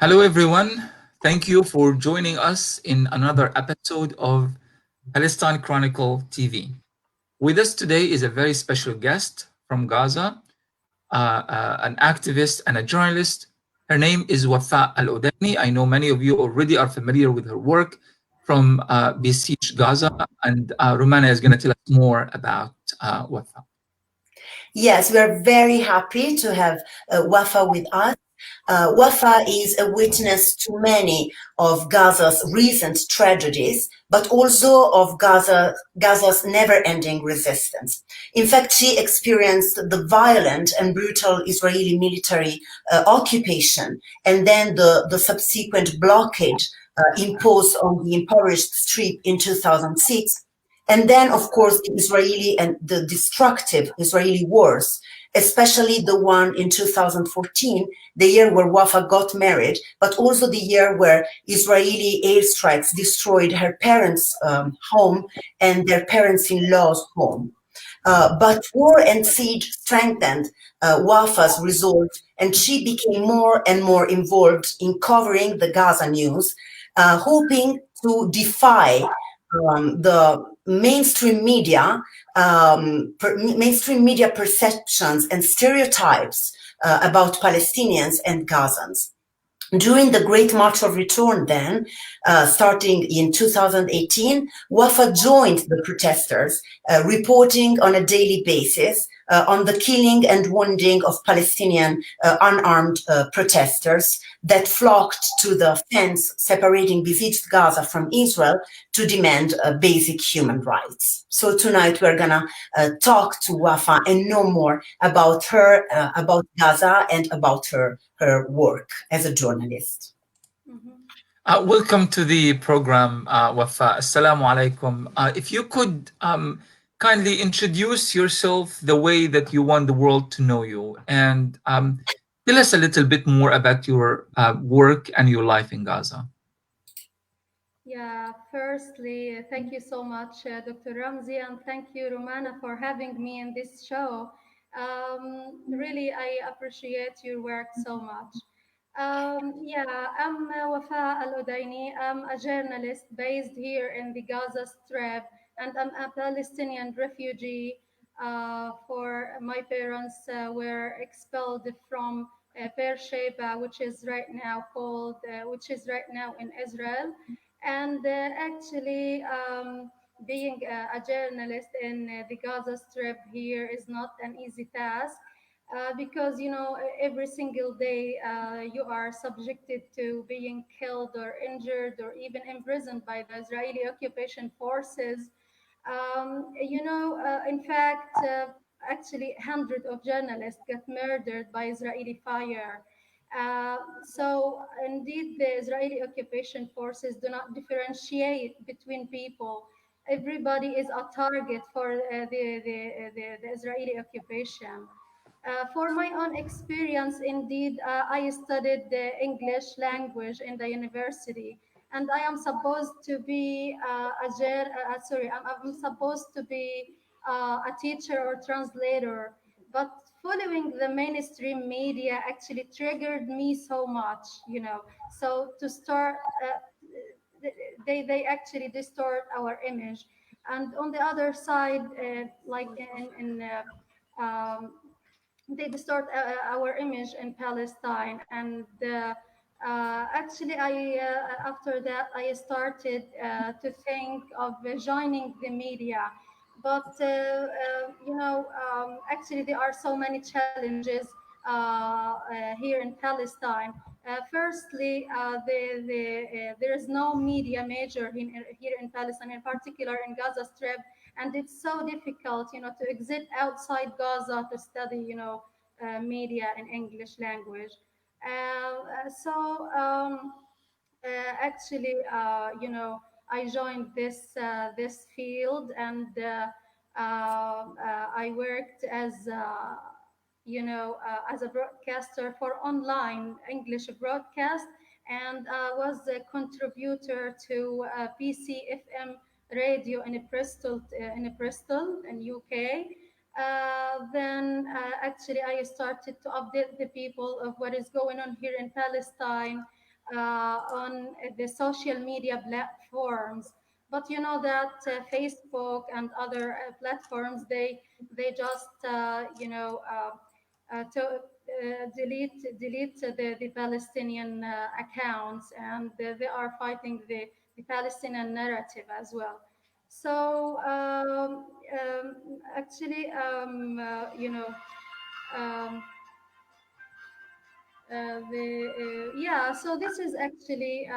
Hello, everyone. Thank you for joining us in another episode of Palestine Chronicle TV. With us today is a very special guest from Gaza, an activist and a journalist. Her name is Wafaa Aludaini. I know many of you already are familiar with her work from Besiege Gaza, and Romana is going to tell us more about Wafaa. Yes, we are very happy to have Wafa with us. Wafa is a witness to many of Gaza's recent tragedies, but also of Gaza's never-ending resistance. In fact, she experienced the violent and brutal Israeli military occupation and then the subsequent blockade imposed on the impoverished Strip in 2006, and then, of course, the Israeli and the destructive Israeli wars, especially the one in 2014, the year where Wafa got married, but also the year where Israeli airstrikes destroyed her parents' home and their parents-in-law's home. But war and siege strengthened Wafa's resolve, and she became more and more involved in covering the Gaza news, hoping to defy the mainstream media perceptions and stereotypes about Palestinians and Gazans. During the Great March of Return, then, starting in 2018, Wafa joined the protesters, reporting on a daily basis on the killing and wounding of Palestinian unarmed protesters that flocked to the fence separating besieged Gaza from Israel to demand basic human rights. So tonight we're gonna talk to Wafa and know more about her, about Gaza, and about her work as a journalist. Mhm. Welcome to the program, Wafa. Assalamu alaikum. If you could kindly introduce yourself the way that you want the world to know you and tell us a little bit more about your work and your life in Gaza. Yeah, firstly, thank you so much, Dr. Ramzi, and thank you, Romana, for having me in this show. Really, I appreciate your work so much. Yeah, I'm Wafaa Aludaini. I'm a journalist based here in the Gaza Strip, and I'm a Palestinian refugee. For my parents were expelled from Beersheba, which is right now in Israel, and actually. Being a journalist in the Gaza Strip here is not an easy task because every single day you are subjected to being killed or injured or even imprisoned by the Israeli occupation forces. In fact, actually, hundreds of journalists got murdered by Israeli fire. So, indeed, the Israeli occupation forces do not differentiate between people. Everybody is a target for the Israeli occupation. For my own experience, indeed, I studied the English language in the university, and I am supposed to be I'm supposed to be a teacher or translator. But following the mainstream media actually triggered me so much, So to start, they actually distort our image, and on the other side, like um, they distort our image in Palestine. And actually, after that, I started to think of joining the media. But actually, there are so many challenges here in Palestine. Firstly, there is no media major here in Palestine, in particular in Gaza Strip, and it's so difficult, to exit outside Gaza to study, media in English language. So actually, I joined this field, and I worked as a broadcaster for online English broadcast, and was a contributor to PCFM radio in Bristol in UK. Then actually I started to update the people of what is going on here in Palestine. on the social media platforms. But you know that Facebook and other platforms, they just delete the Palestinian accounts, and they are fighting the Palestinian narrative as well. So actually, um, yeah, so this is actually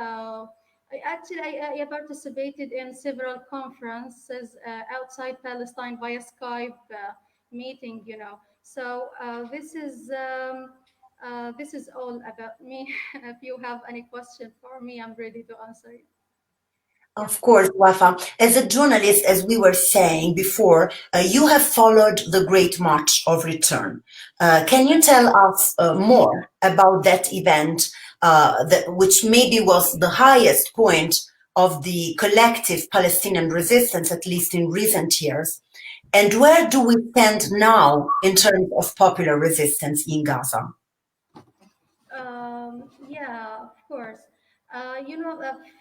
I participated in several conferences outside Palestine via Skype meeting, so this is all about me. If you have any question for me, I'm ready to answer it. Yeah. Of course, Wafa. As a journalist, as we were saying before, you have followed the Great March of Return. Can you tell us more about that event, which maybe was the highest point of the collective Palestinian resistance, at least in recent years? And where do we stand now in terms of popular resistance in Gaza? Yeah, of course.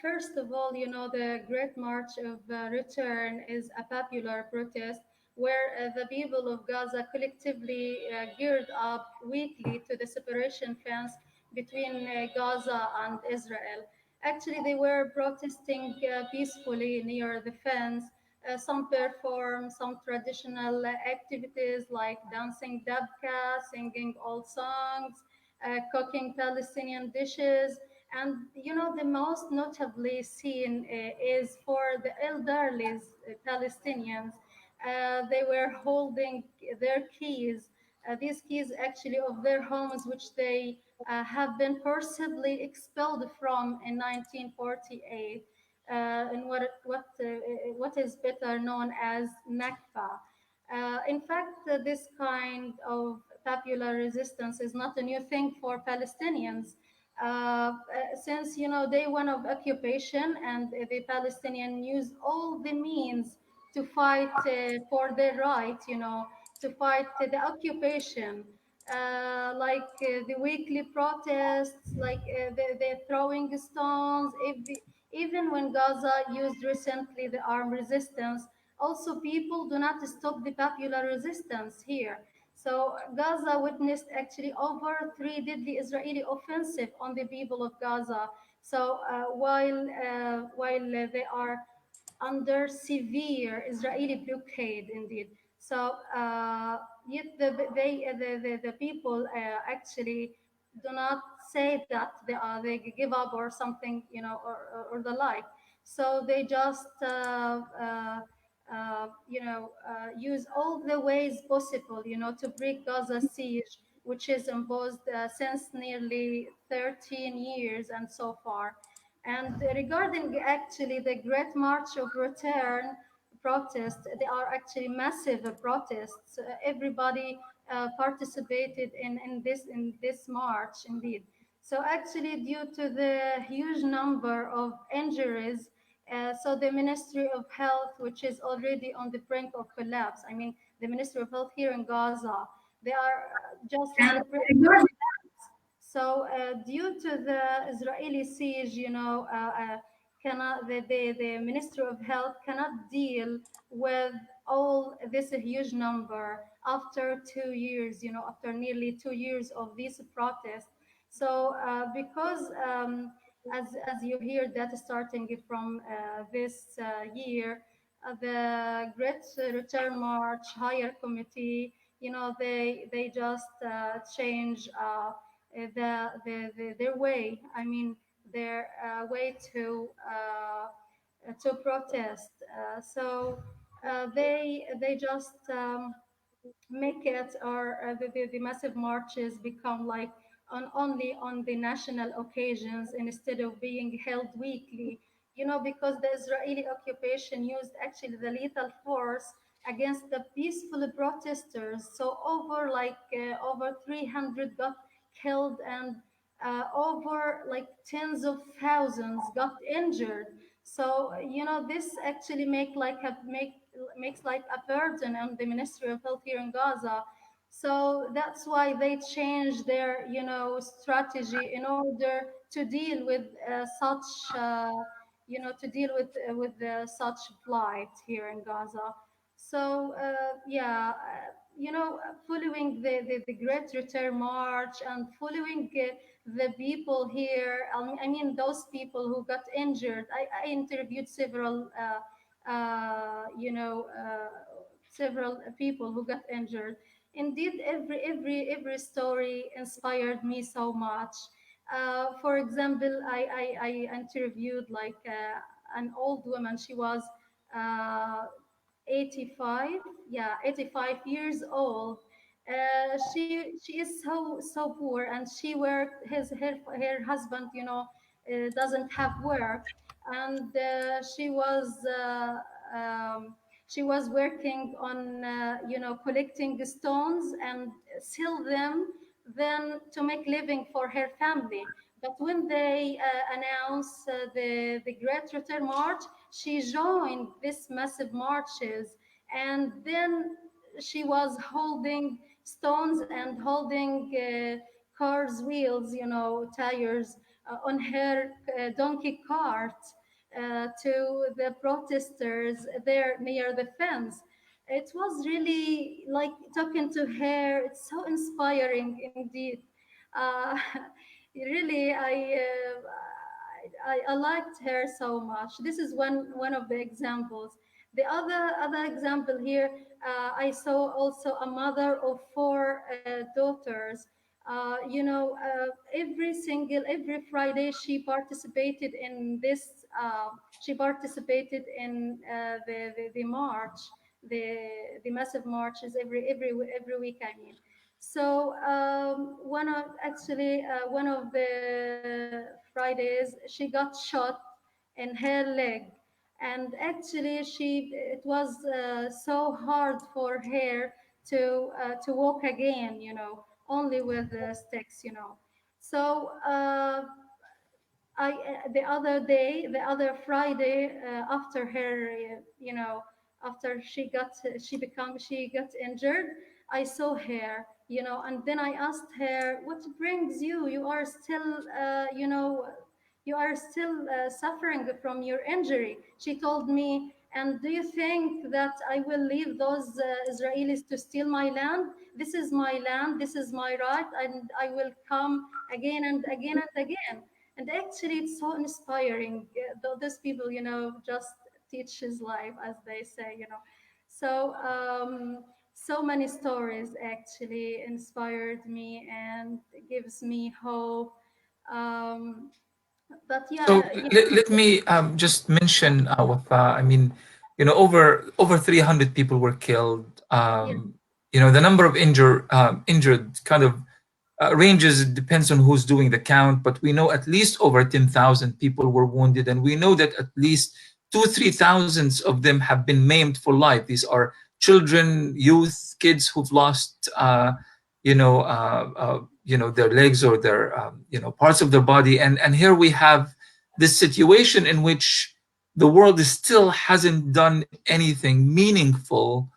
First of all, the Great March of Return is a popular protest where the people of Gaza collectively geared up weekly to the separation fence between Gaza and Israel. Actually, they were protesting peacefully near the fence. Some perform some traditional activities like dancing dabka, singing old songs, cooking Palestinian dishes. And the most notably seen is for the elderly Palestinians. They were holding their keys, these keys actually of their homes, which they have been forcibly expelled from in 1948, in what is better known as Nakba. In fact, this kind of popular resistance is not a new thing for Palestinians. Since day one of occupation, and the Palestinian use all the means to fight for their right, to fight the occupation, like the weekly protests, like the throwing stones. Even when Gaza used recently the armed resistance, also people do not stop the popular resistance here. So Gaza witnessed actually over three deadly Israeli offensive on the people of Gaza. So while they are under severe Israeli blockade, indeed. So yet the people actually do not say that they give up or something, or the like. So they just use all the ways possible, to break Gaza siege, which is imposed since nearly 13 years and so far. And regarding actually the Great March of Return protests, they are actually massive protests. Everybody participated in this march, indeed. So actually, due to the huge number of injuries, so the Ministry of Health, which is already on the brink of collapse, I mean, the Ministry of Health here in Gaza, they are just on the brink of collapse. So, due to the Israeli siege, the Ministry of Health cannot deal with all this huge number after 2 years, after nearly 2 years of these protests. So, because as you hear that starting from this year, the Great Return March Higher Committee, they just change their way. I mean, their way to protest. So they just make it, or the massive marches become like only on the national occasions instead of being held weekly, because the Israeli occupation used actually the lethal force against the peaceful protesters. So over 300 got killed, and over like tens of thousands got injured. So this actually makes like a burden on the Ministry of Health here in Gaza. So that's why they change their, strategy in order to deal with such, to deal with such plight here in Gaza. So yeah, following the Great Return March and following the people here. I mean, those people who got injured. I interviewed several people who got injured. Indeed, every story inspired me so much. For example, I interviewed like an old woman. She was uh, 85, yeah, 85 years old. She is so poor, and she worked. Her husband, doesn't have work, and she was working on collecting stones and sell them, then to make living for her family. But when they announced the Great Return March, she joined this massive marches, and then she was holding stones and holding cars wheels, tires, on her donkey cart to the protesters there near the fence. It was really like talking to her. It's so inspiring indeed. Uh, really, I liked her so much. This is one of the examples. The other example here, I saw also a mother of four daughters. Every Friday she participated in this. She participated in the march, the massive marches every week. I mean, so one of the Fridays she got shot in her leg, and actually it was so hard for her to walk again, only with sticks, So the other Friday, after her, after she got injured, I saw her, and then I asked her, "What brings you? You are still suffering from your injury." She told me, "And do you think that I will leave those Israelis to steal my land? This is my land. This is my right, and I will come again and again and again." And actually, it's so inspiring. Those people, just teach his life, as they say, So, so many stories actually inspired me and gives me hope. Um, but So yeah, let me just mention Wafa. I mean, over 300 people were killed. yeah, The number of injured kind of ranges. It depends on who's doing the count, but we know at least over 10,000 people were wounded, and we know that at least 3,000 of them have been maimed for life. These are children, youth, kids who've lost, their legs or their, parts of their body. And here we have this situation in which the world still hasn't done anything meaningful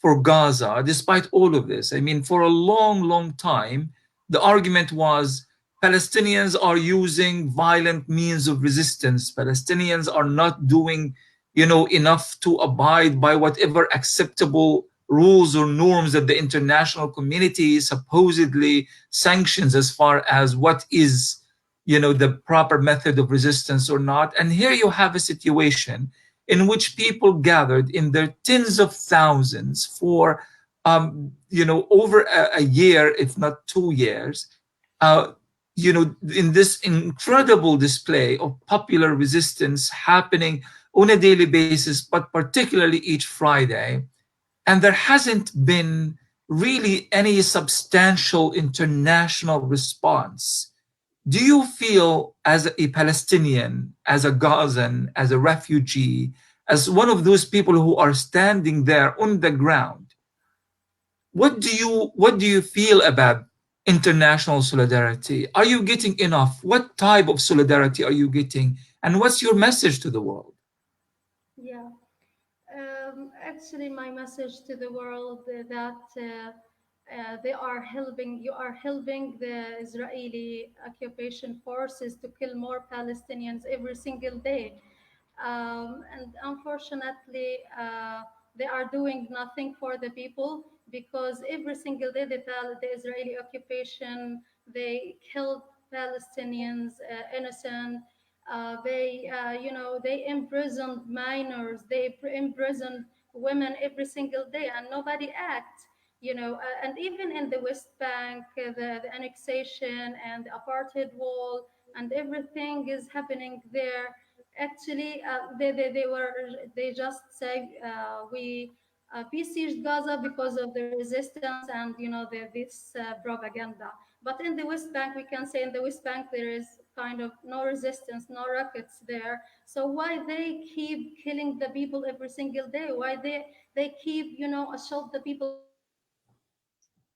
for Gaza, despite all of this. I mean, for a long, long time, the argument was Palestinians are using violent means of resistance. Palestinians are not doing, enough to abide by whatever acceptable rules or norms that the international community supposedly sanctions as far as what is, the proper method of resistance or not. And here you have a situation in which people gathered in their tens of thousands for over a year, if not 2 years, uh, in this incredible display of popular resistance happening on a daily basis, but particularly each Friday. And there hasn't been really any substantial international response. Do you feel, as a Palestinian, as a Gazan, as a refugee, as one of those people who are standing there on the ground, what do you feel about international solidarity? Are you getting enough? What type of solidarity are you getting? And what's your message to the world? yeah. Actually, my message to the world that they are helping, you are helping the Israeli occupation forces to kill more Palestinians every single day. And unfortunately, they are doing nothing for the people, because every single day the Israeli occupation, they killed Palestinians, innocent. They imprisoned minors, they imprisoned women every single day, and nobody acts. And even in the West Bank, the annexation and the apartheid wall and everything is happening there. Actually, they just say, we besieged Gaza because of the resistance and this propaganda. But in the West Bank, we can say in the West Bank there is kind of no resistance, no rockets there. So why they keep killing the people every single day? Why they keep assault the people every single day?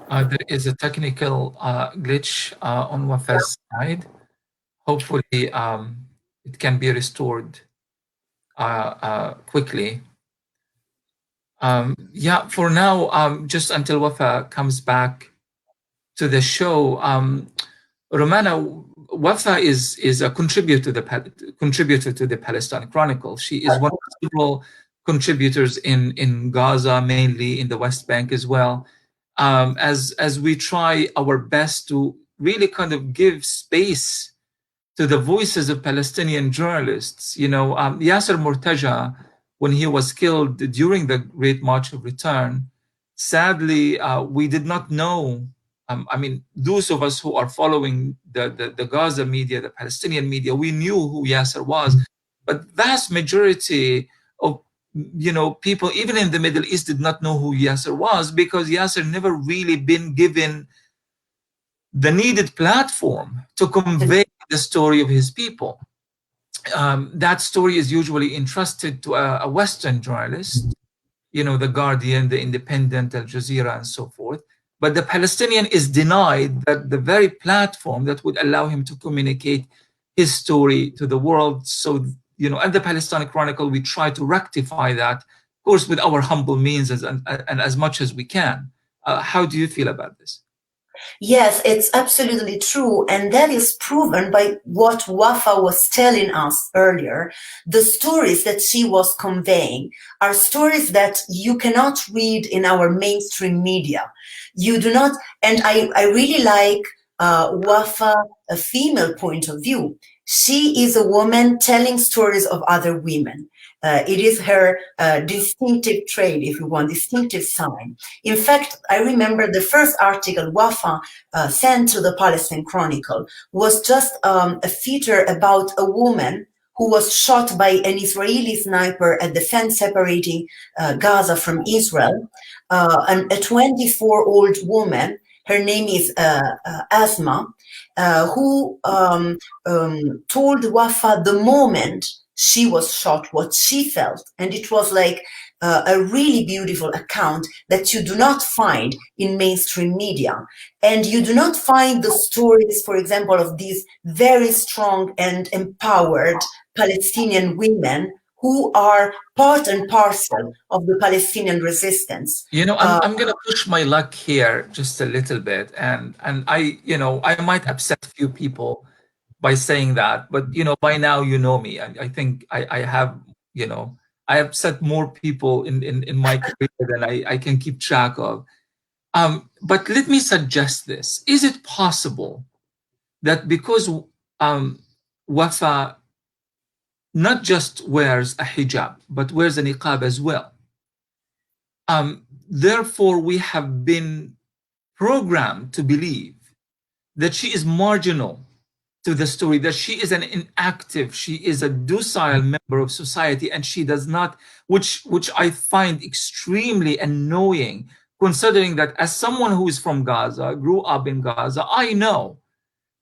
Why they There is a technical glitch on Wafa's side. Hopefully, it can be restored quickly. Yeah, for now, just until Wafa comes back to the show, Romana, Wafa is a contributor to the Palestine Chronicle. She is one of several contributors in Gaza, mainly in the West Bank as well. As we try our best to really kind of give space to the voices of Palestinian journalists. Yasser Murtaja, when he was killed during the Great March of Return, sadly, we did not know. I mean, those of us who are following the Gaza media, the Palestinian media, we knew who Yasser was, but vast majority of people, even in the Middle East, did not know who Yasser was, because Yasser never really been given the needed platform to convey the story of his people. That story is usually entrusted to a Western journalist, the Guardian, the Independent, Al Jazeera, and so forth. But the Palestinian is denied that the very platform that would allow him to communicate his story to the world. So, at the Palestine Chronicle, we try to rectify that, of course, with our humble means and as much as we can. How do you feel about this? Yes, it's absolutely true. And that is proven by what Wafa was telling us earlier. The stories that she was conveying are stories that you cannot read in our mainstream media. You do not, and I really like Wafa, a female point of view. She is a woman telling stories of other women. It is her distinctive trait, if you want, distinctive sign. In fact, I remember the first article Wafa sent to the Palestine Chronicle was just a feature about a woman who was shot by an Israeli sniper at the fence separating Gaza from Israel. And a 24-year-old woman, her name is Asma, who told Wafa the moment she was shot, what she felt. And it was like a really beautiful account that you do not find in mainstream media. And you do not find the stories, for example, of these very strong and empowered Palestinian women who are part and parcel of the Palestinian resistance. I'm gonna push my luck here just a little bit, and I might upset a few people by saying that, but by now me. I think I have I have upset more people in my career than I can keep track of. But let me suggest this: is it possible that because Wafa not just wears a hijab but wears a niqab as well? Therefore, we have been programmed to believe that she is marginal to the story, that she is an inactive, she is a docile member of society, and she does not, which I find extremely annoying, considering that as someone who is from Gaza, grew up in Gaza, I know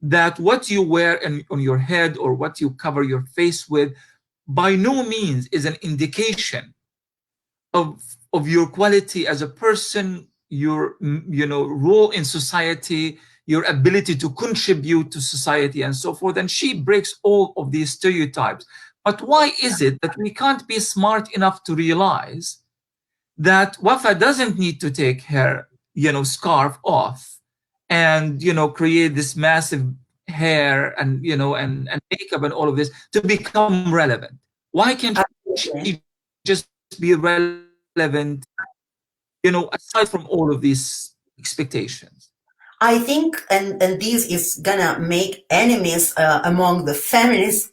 that what you wear on your head or what you cover your face with by no means is an indication of your quality as a person, your role in society, your ability to contribute to society and so forth. And she breaks all of these stereotypes. But why is it that we can't be smart enough to realize that Wafa doesn't need to take her, scarf off and, create this massive hair and, and makeup and all of this to become relevant? Why can't she just be relevant, aside from all of these expectations? I think, and this is gonna make enemies among the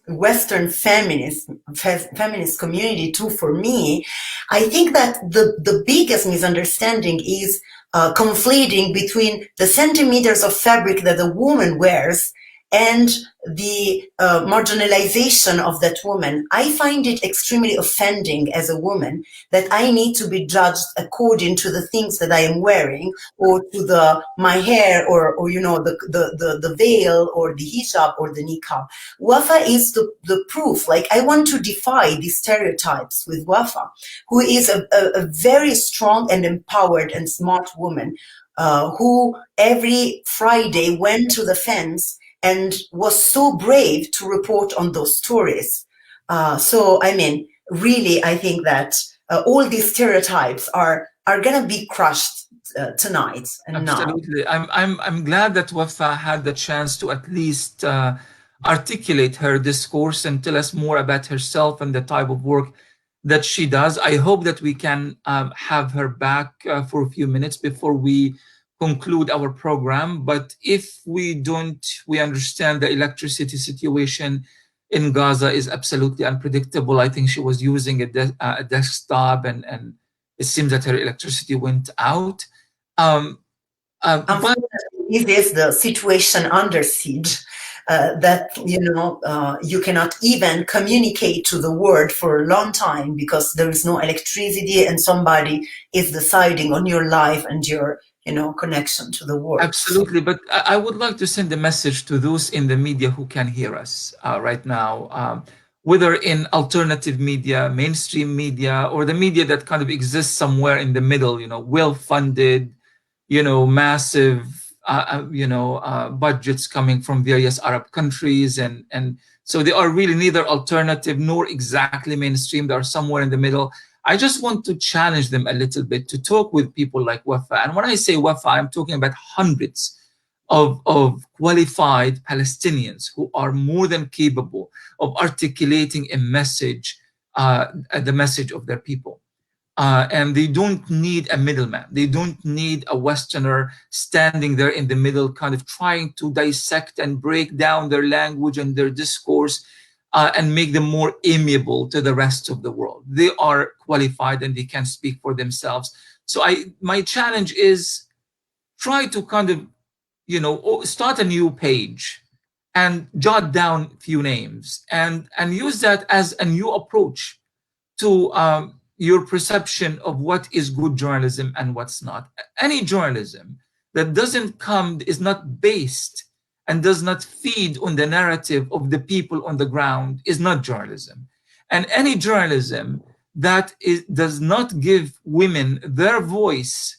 Western feminist community too. For me, I think that the biggest misunderstanding is conflating between the centimeters of fabric that a woman wears and the marginalization of that woman. I find it extremely offending as a woman that I need to be judged according to the things that I am wearing, or to my hair, or the veil, or the hijab, or the niqab. Wafa is the proof. Like, I want to defy these stereotypes with Wafa, who is a very strong and empowered and smart woman, who every Friday went to the fence and was so brave to report on those stories. So, I mean, really, I think that all these stereotypes are going to be crushed tonight and Absolutely. now. I'm glad that Wafa had the chance to at least articulate her discourse and tell us more about herself and the type of work that she does. I hope that we can have her back for a few minutes before we conclude our program. But if we don't, we understand the electricity situation in Gaza is absolutely unpredictable. I think she was using a desktop, and it seems that her electricity went out. But this is the situation under siege, that you cannot even communicate to the world for a long time because there is no electricity, and somebody is deciding on your life and your connection to the world. Absolutely. But I would like to send a message to those in the media who can hear us right now, whether in alternative media, mainstream media, or the media that kind of exists somewhere in the middle, well-funded, massive, budgets coming from various Arab countries. And so they are really neither alternative nor exactly mainstream. They are somewhere in the middle. I just want to challenge them a little bit to talk with people like Wafa. And when I say Wafa, I'm talking about hundreds of qualified Palestinians who are more than capable of articulating a message, the message of their people. And they don't need a middleman. They don't need a Westerner standing there in the middle, kind of trying to dissect and break down their language and their discourse and make them more amiable to the rest of the world. They are qualified and they can speak for themselves. So my challenge is try to kind of, start a new page and jot down a few names and use that as a new approach to your perception of what is good journalism and what's not. Any journalism that is not based and does not feed on the narrative of the people on the ground is not journalism. And any journalism that does not give women their voice,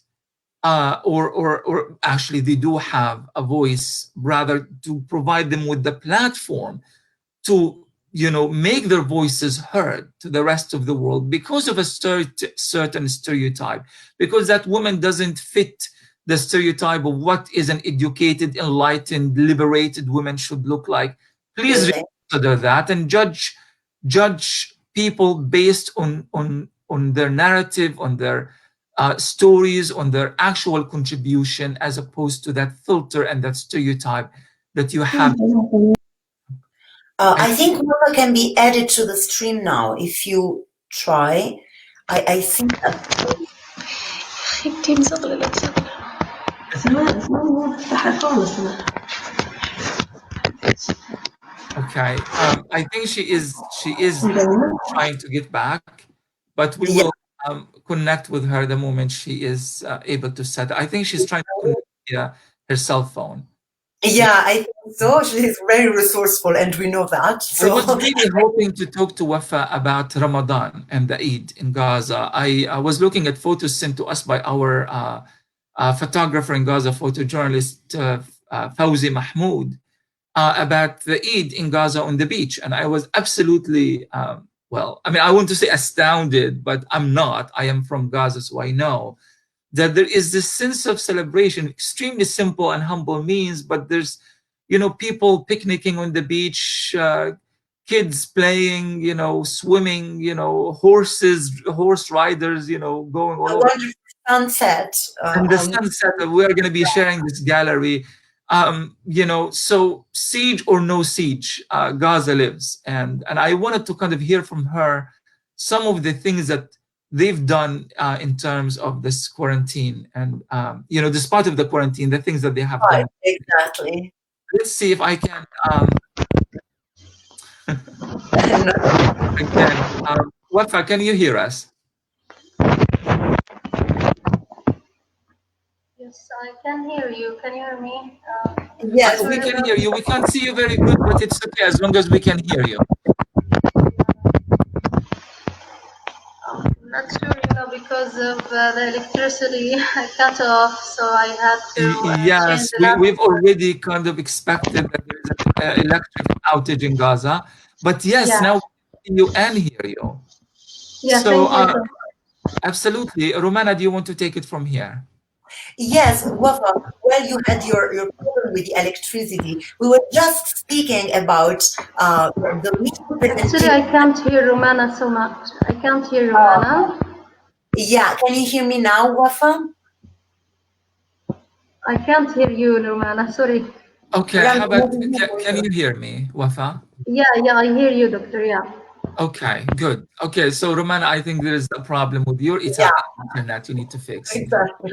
or actually they do have a voice, rather to provide them with the platform to make their voices heard to the rest of the world because of a certain stereotype, because that woman doesn't fit the stereotype of what is an educated, enlightened, liberated woman should look like. Please reconsider that and judge people based on their narrative, on their stories, on their actual contribution, as opposed to that filter and that stereotype that you have. I think Wafa can be added to the stream now if you try. I think that. Okay, I think she is trying to get back, but we will connect with her the moment she is able to set. I think she's trying to connect via her cell phone. Yeah, I think so. She's very resourceful, and we know that. So. I was really hoping to talk to Wafa about Ramadan and the Eid in Gaza. I was looking at photos sent to us by our photographer in Gaza, photojournalist Fawzi Mahmoud about the Eid in Gaza on the beach. And I was absolutely, well, I mean, I want to say astounded, but I'm not. I am from Gaza, so I know that there is this sense of celebration, extremely simple and humble means, but there's, people picnicking on the beach, kids playing, swimming, horse riders, going all A over. wonderful sunset And the on. sunset, we're going to be sharing this gallery. So siege or no siege, Gaza lives. And I wanted to kind of hear from her some of the things that they've done in terms of this quarantine. And, despite of the quarantine, the things that they have Right, done. exactly. Let's see if I can, No. again, Wafa, can you hear us? Yes, I can hear you. Can you hear me? Yes, We we Sorry can about hear you. We can't see you very good, but it's okay as long as we can hear you. not sure, because of the electricity cut off, so I had to change Yes, the we've laptop. already kind of expected that there is an electric outage in Gaza. But yes, Yeah, now we see you and hear you. yeah. So Thank you so absolutely. Romana, do you want to take it from here? Yes, Wafa, well, you had your problem with the electricity. We were just speaking about the recent Actually, presentation. I can't hear Romana so much. I can't hear Uh, Romana. yeah, can you hear me now, Wafa? I can't hear you, Romana. Sorry. Okay, Ram, how about, can you hear me, Wafa? Yeah, yeah, I hear you, doctor. Yeah. Okay, good. Okay, so Romana, I think there is a problem with your yeah, Italian internet you need to fix. exactly.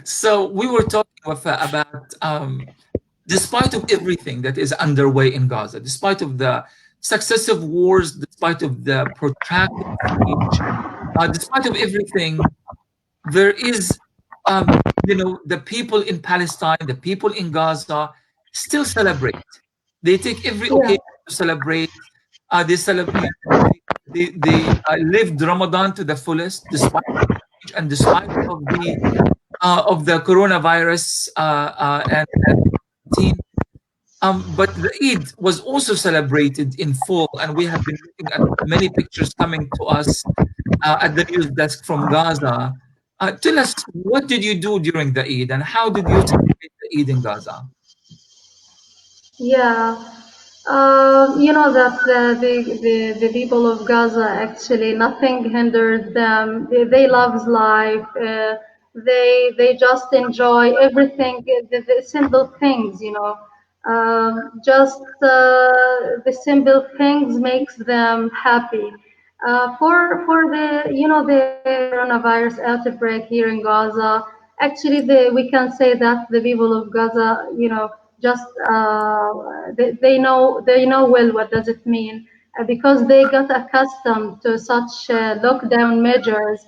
So we were talking, Wafa, about despite of everything that is underway in Gaza, despite of the successive wars, despite of the protracted siege, despite of everything, there is, the people in Palestine, the people in Gaza still celebrate. They take every Yeah. occasion to celebrate. They celebrate. They lived Ramadan to the fullest, despite and despite of the coronavirus and but the Eid was also celebrated in full, and we have been looking at many pictures coming to us at the news desk from Gaza. Tell us, what did you do during the Eid, and how did you celebrate the Eid in Gaza? Yeah. You know that the people of Gaza actually nothing hinders them. They love life. They just enjoy everything, the simple things. Just the simple things makes them happy. For the the coronavirus outbreak here in Gaza, actually we can say that the people of Gaza just they know well what does it mean, because they got accustomed to such lockdown measures.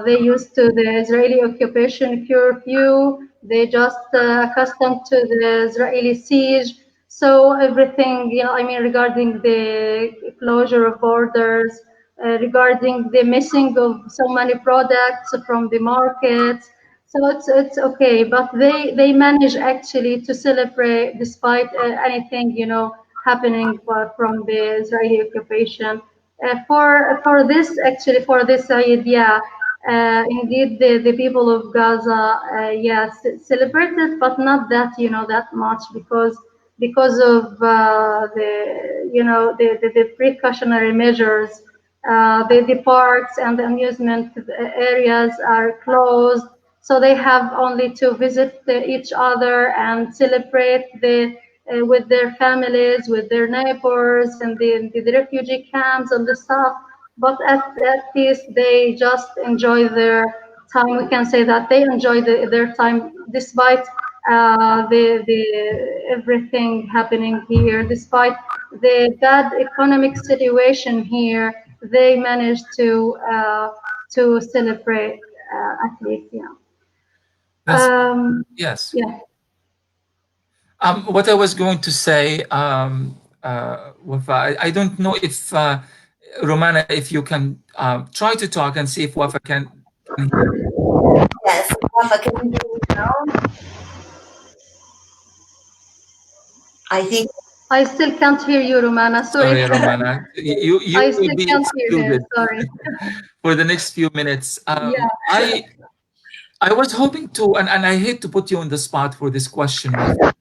They used to the Israeli occupation curfew. They just accustomed to the Israeli siege. So everything, I mean, regarding the closure of borders, regarding the missing of so many products from the markets. So it's okay, but they manage actually to celebrate despite anything happening from the Israeli occupation. For this actually for this idea, indeed the people of Gaza, yes, celebrated, but not that that much, because of the precautionary measures. The parks and the amusement areas are closed, so they have only to visit each other and celebrate with their families, with their neighbors, and the refugee camps and the stuff. But at least they just enjoy their time. We can say that they enjoy their time despite the everything happening here, despite the bad economic situation here. They managed to celebrate at least. Yeah. That's yes. Yeah. What I was going to say, Wafa, I don't know if Romana, if you can try to talk and see if Wafa can hear. Yes, Wafa, can you hear me now? I think I still can't hear you, Romana. Sorry. Sorry, Romana. You I will still be can't hear you. excluded Sorry. for the next few minutes. Yeah. I was hoping to, and I hate to put you on the spot for this question, Wafa,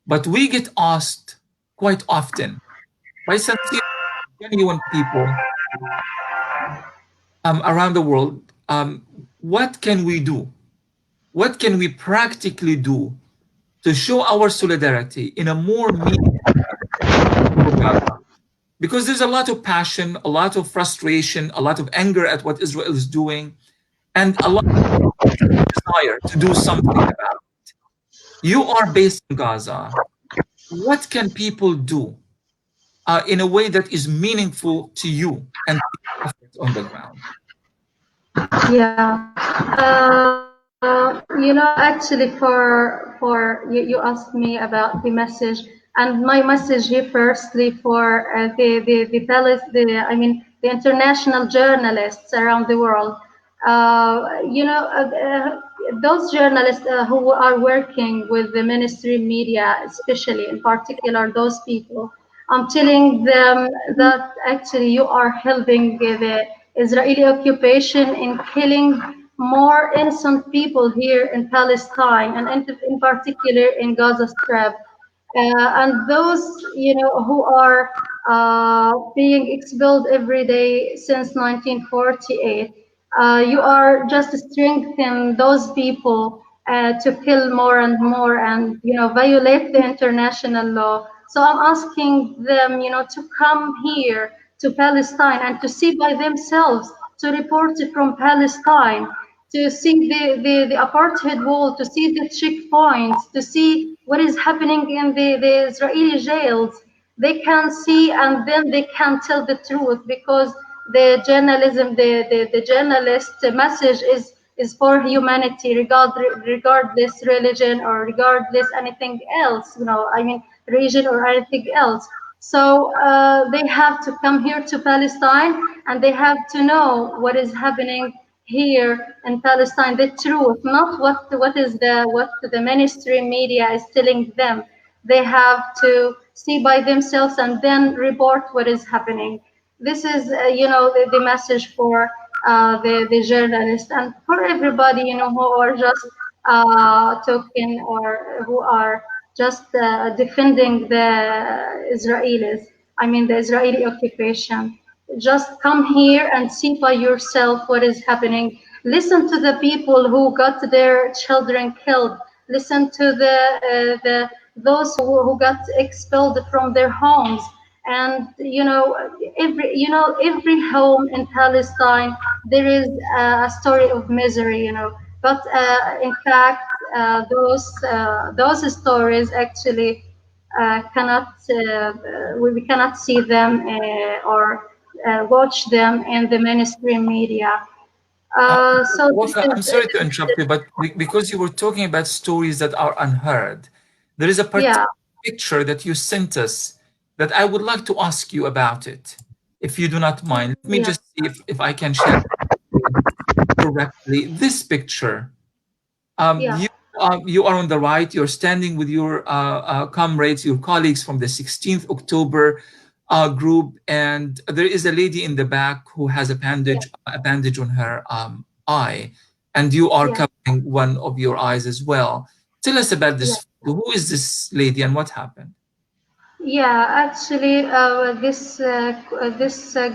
but we get asked quite often by sincere, genuine people around the world, what can we do? What can we practically do to show our solidarity in a more meaningful for Gaza? Because there's a lot of passion, a lot of frustration, a lot of anger at what Israel is doing, and a lot of desire to do something about it. You are based in Gaza. What can people do in a way that is meaningful to you and to your efforts on the ground? Yeah. Actually, for you asked me about the message, and my message here, firstly, for the international journalists around the world. Those journalists who are working with the ministry media, especially in particular, those people. I'm telling them that actually you are helping the Israeli occupation in killing more innocent people here in Palestine and in particular in Gaza Strip. And those, who are being expelled every day since 1948, you are just strengthening those people to kill more and more and, violate the international law. So I'm asking them, to come here to Palestine and to see by themselves, to report it from Palestine, to see the apartheid wall, to see the checkpoints, to see what is happening in the Israeli jails. They can see and then they can tell the truth because the journalism, the journalist message is for humanity, regardless religion or regardless anything else, region or anything else. So they have to come here to Palestine and they have to know what is happening here in Palestine, the truth, not what the mainstream media is telling them. They have to see by themselves and then report what is happening. This is, the message for the journalists and for everybody, who are just talking or who are just defending the Israelis. I mean, the Israeli occupation. Just come here and see by yourself what is happening. Listen to the people who got their children killed. Listen to the those who got expelled from their homes. And every home in Palestine there is a story of misery. But in fact, those stories actually cannot we cannot see them or watch them in the mainstream media. Uh, So Wafa, I'm sorry to interrupt you, but because you were talking about stories that are unheard, there is a particular yeah, picture that you sent us that I would like to ask you about it, if you do not mind. Let me yeah, just see if I can share correctly. This picture, um, yeah, you, you are on the right, you're standing with your comrades, your colleagues from the 16th October group, and there is a lady in the back who has yeah, a bandage on her eye, and you are yeah, covering one of your eyes as well. Tell us about yeah. this photo. Who is this lady and what happened? Yeah, actually, this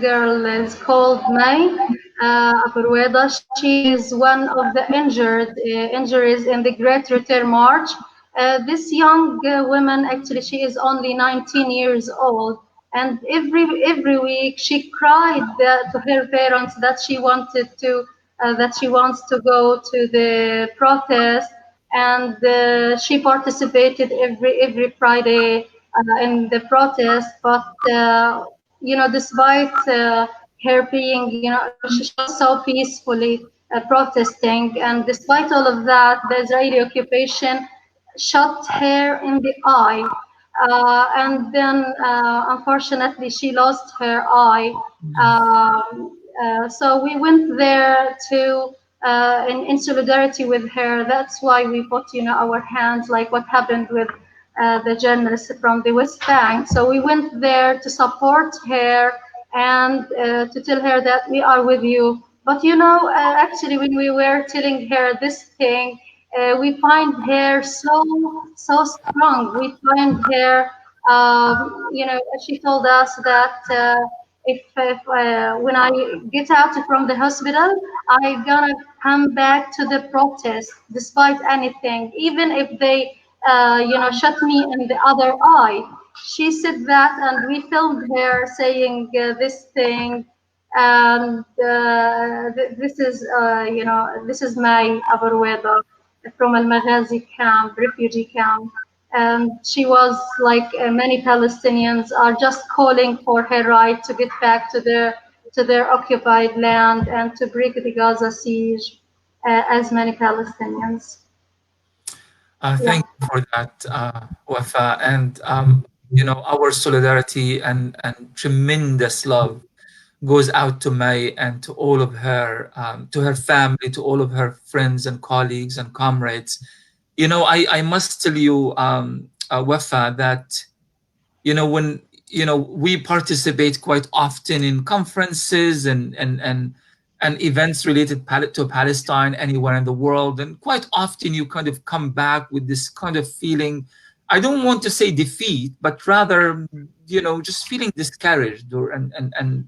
girl is called May Aburweda. She is one of the injuries in the Great Return March. This young woman, actually, she is only 19 years old, and every week she cried to her parents that she wants to go to the protest, and she participated every Friday in the protest. But despite her being, she was so peacefully protesting, and despite all of that, the Israeli occupation shot her in the eye. And then, unfortunately, she lost her eye. So we went there to in solidarity with her. That's why we put, our hands, like what happened with the journalist from the West Bank. So we went there to support her and to tell her that we are with you. But actually, when we were telling her this thing, we find her so strong. We find her, she told us that if when I get out from the hospital, I gonna come back to the protest despite anything, even if they, shut me in the other eye. She said that, and we filmed her saying this thing. And this is my Abarweda from Al Maghazi camp, refugee camp. And she was like many Palestinians are just calling for her right to get back to their occupied land and to break the Gaza siege, as many Palestinians. Yeah. Thank you for that, Wafa. And our solidarity and tremendous love goes out to May and to all of her, to her family, to all of her friends and colleagues and comrades. I must tell you, Wafa, that when we participate quite often in conferences and events related to Palestine anywhere in the world, and quite often you kind of come back with this kind of feeling. I don't want to say defeat, but rather just feeling discouraged or and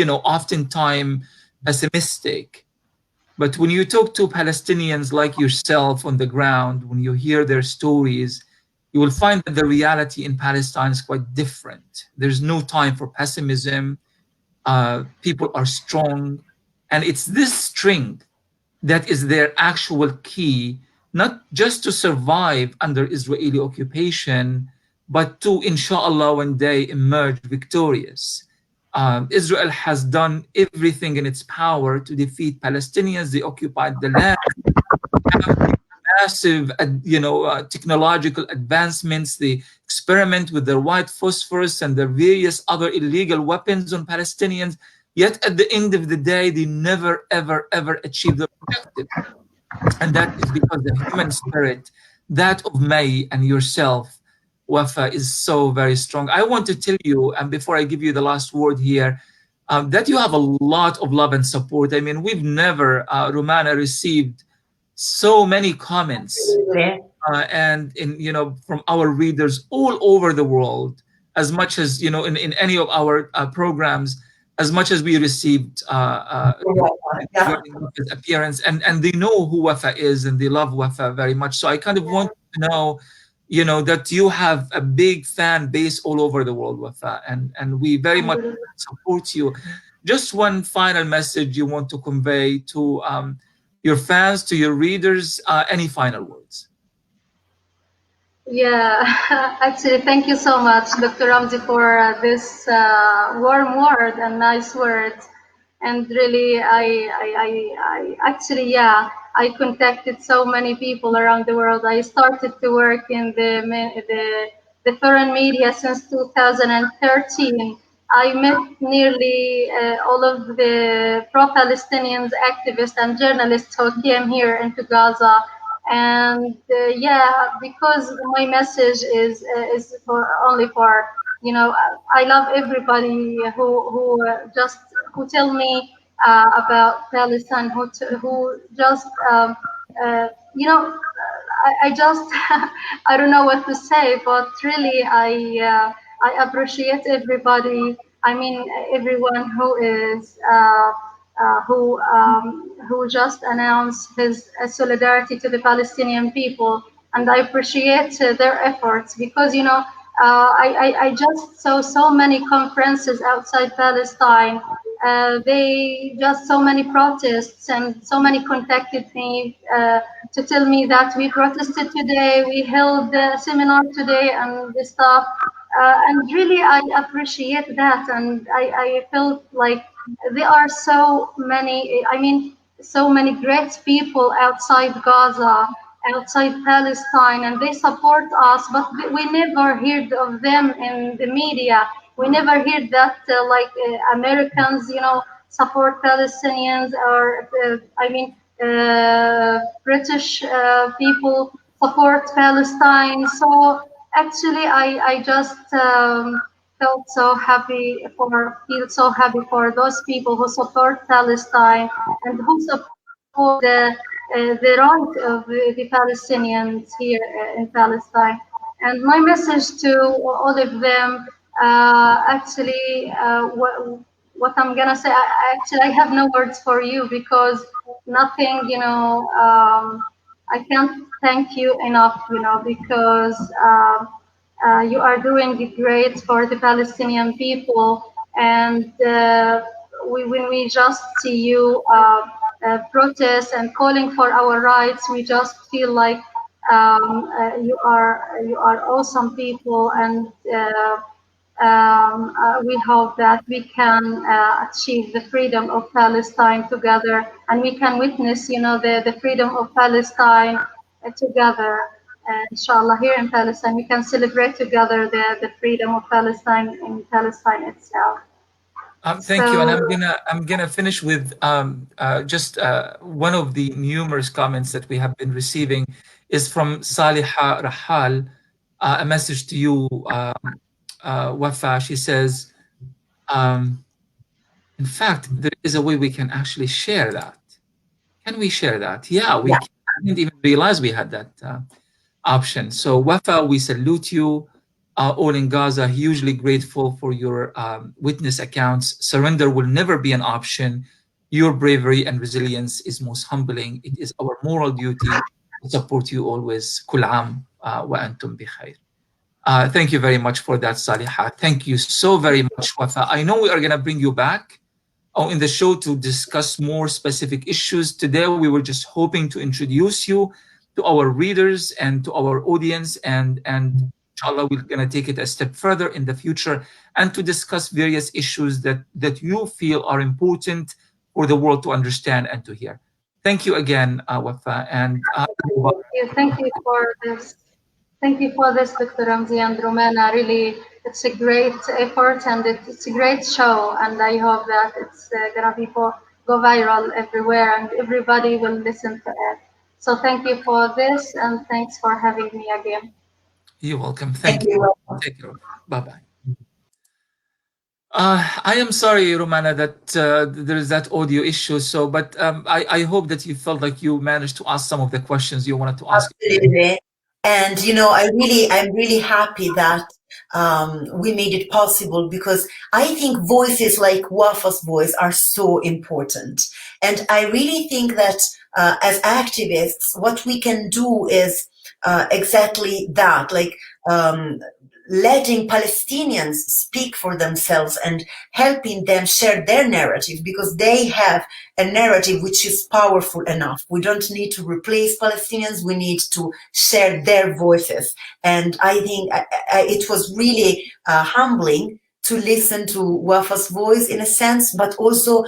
oftentimes pessimistic. But when you talk to Palestinians like yourself on the ground, when you hear their stories, you will find that the reality in Palestine is quite different. There's no time for pessimism. People are strong. And it's this strength that is their actual key, not just to survive under Israeli occupation, but to, inshallah, one day emerge victorious. Israel has done everything in its power to defeat Palestinians. They occupied the land, have the massive, technological advancements. They experiment with their white phosphorus and their various other illegal weapons on Palestinians. Yet at the end of the day, they never, ever, ever achieve their objective. And that is because the human spirit, that of May and yourself, Wafa, is so very strong. I want to tell you, and before I give you the last word here, that you have a lot of love and support. I mean, we've never, Romana, received so many comments and from our readers all over the world, as much as in any of our programs, as much as we received Yeah. during his appearance, and they know who Wafa is and they love Wafa very much. So I kind of want to know, that you have a big fan base all over the world, Wafa, and we very much support you. Just one final message you want to convey to your fans, to your readers, any final words? Yeah, actually, thank you so much, Dr. Ramzi, for this warm word and nice words. And really, I actually, yeah, I contacted so many people around the world. I started to work in the foreign media since 2013. I met nearly all of the pro-Palestinians, activists, and journalists who came here into Gaza. And yeah, because my message is for only for I love everybody who tell me about Palestine, who just you know I just I don't know what to say, but really I appreciate everybody. I mean, everyone who is who just announced his solidarity to the Palestinian people, and I appreciate their efforts because I just saw so many conferences outside Palestine. They just so many protests and so many contacted me to tell me that we protested today, we held a seminar today, and this stuff. And really, I appreciate that, and I felt like there are so many. I mean, so many great people outside Gaza, outside Palestine, and they support us, but we never heard of them in the media. We never heard that Americans, support Palestinians, or British people support Palestine. So I just feel so happy for those people who support Palestine and who support the right of the Palestinians here in Palestine. And my message to all of them, what I'm gonna say, I have no words for you because nothing, I can't thank you enough, because you are doing great for the Palestinian people. And when we just see you protest and calling for our rights, we just feel like you are awesome people, and we hope that we can achieve the freedom of Palestine together, and we can witness, the freedom of Palestine together. Inshallah, here in Palestine, we can celebrate together the freedom of Palestine in Palestine itself. Thank you, and So, I'm gonna finish with just one of the numerous comments that we have been receiving is from Saliha Rahal, a message to you, Wafa. She says, um, in fact, there is a way we can actually share that. Can we share that? Yeah, we Yeah. can. I didn't even realize we had that option. So, Wafa, we salute you. All in Gaza, hugely grateful for your witness accounts. Surrender will never be an option. Your bravery and resilience is most humbling. It is our moral duty to support you always. Kul am wa antum bikhair. Thank you very much for that, Saliha. Thank you so very much, Wafa. I know we are going to bring you back in the show to discuss more specific issues. Today, we were just hoping to introduce you to our readers and to our audience, and inshallah, we're going to take it a step further in the future and to discuss various issues that you feel are important for the world to understand and to hear. Thank you again, Wafa, and thank you for this. Thank you for this, Dr. Ramzi and Romana. Really, it's a great effort and it's a great show. And I hope that it's gonna go viral everywhere and everybody will listen to it. So thank you for this and thanks for having me again. you're welcome. Thank Thank you. you. Take care. Bye bye. I am sorry, Romana, that there is that audio issue. So, but I hope that you felt like you managed to ask some of the questions you wanted to ask. Absolutely. And I'm really happy that we made it possible because I think voices like Wafa's voice are so important. And I really think that as activists, what we can do is exactly that, like letting Palestinians speak for themselves and helping them share their narrative because they have a narrative which is powerful enough. We don't need to replace Palestinians. We need to share their voices. And I think it was really humbling to listen to Wafa's voice in a sense, but also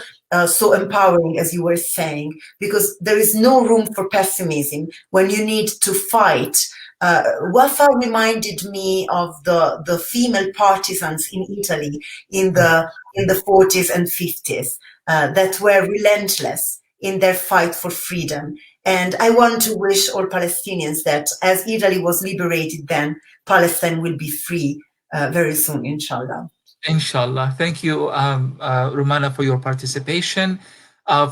so empowering, as you were saying, because there is no room for pessimism when you need to fight. Wafa reminded me of the female partisans in Italy in the 40s and 50s that were relentless in their fight for freedom. And I want to wish all Palestinians that as Italy was liberated then, Palestine will be free very soon, inshallah. Inshallah. Thank you, Romana, for your participation.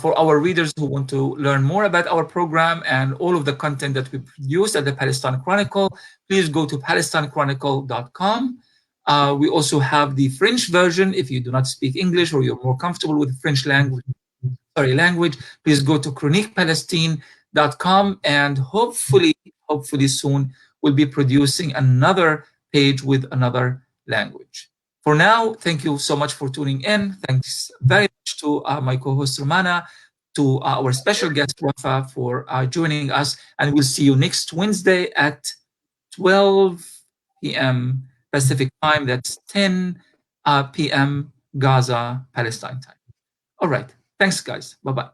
For our readers who want to learn more about our program and all of the content that we produce at the Palestine Chronicle, please go to PalestineChronicle.com. We also have the French version. If you do not speak English or you're more comfortable with French language, please go to chroniquepalestine.com, and hopefully soon we'll be producing another page with another language. For now, thank you so much for tuning in. Thanks very much to my co-host Romana, to our special guest Wafa for joining us, and we'll see you next Wednesday at 12 p.m. Pacific time. That's 10 p.m. Gaza, Palestine time. All right. Thanks, guys. Bye-bye.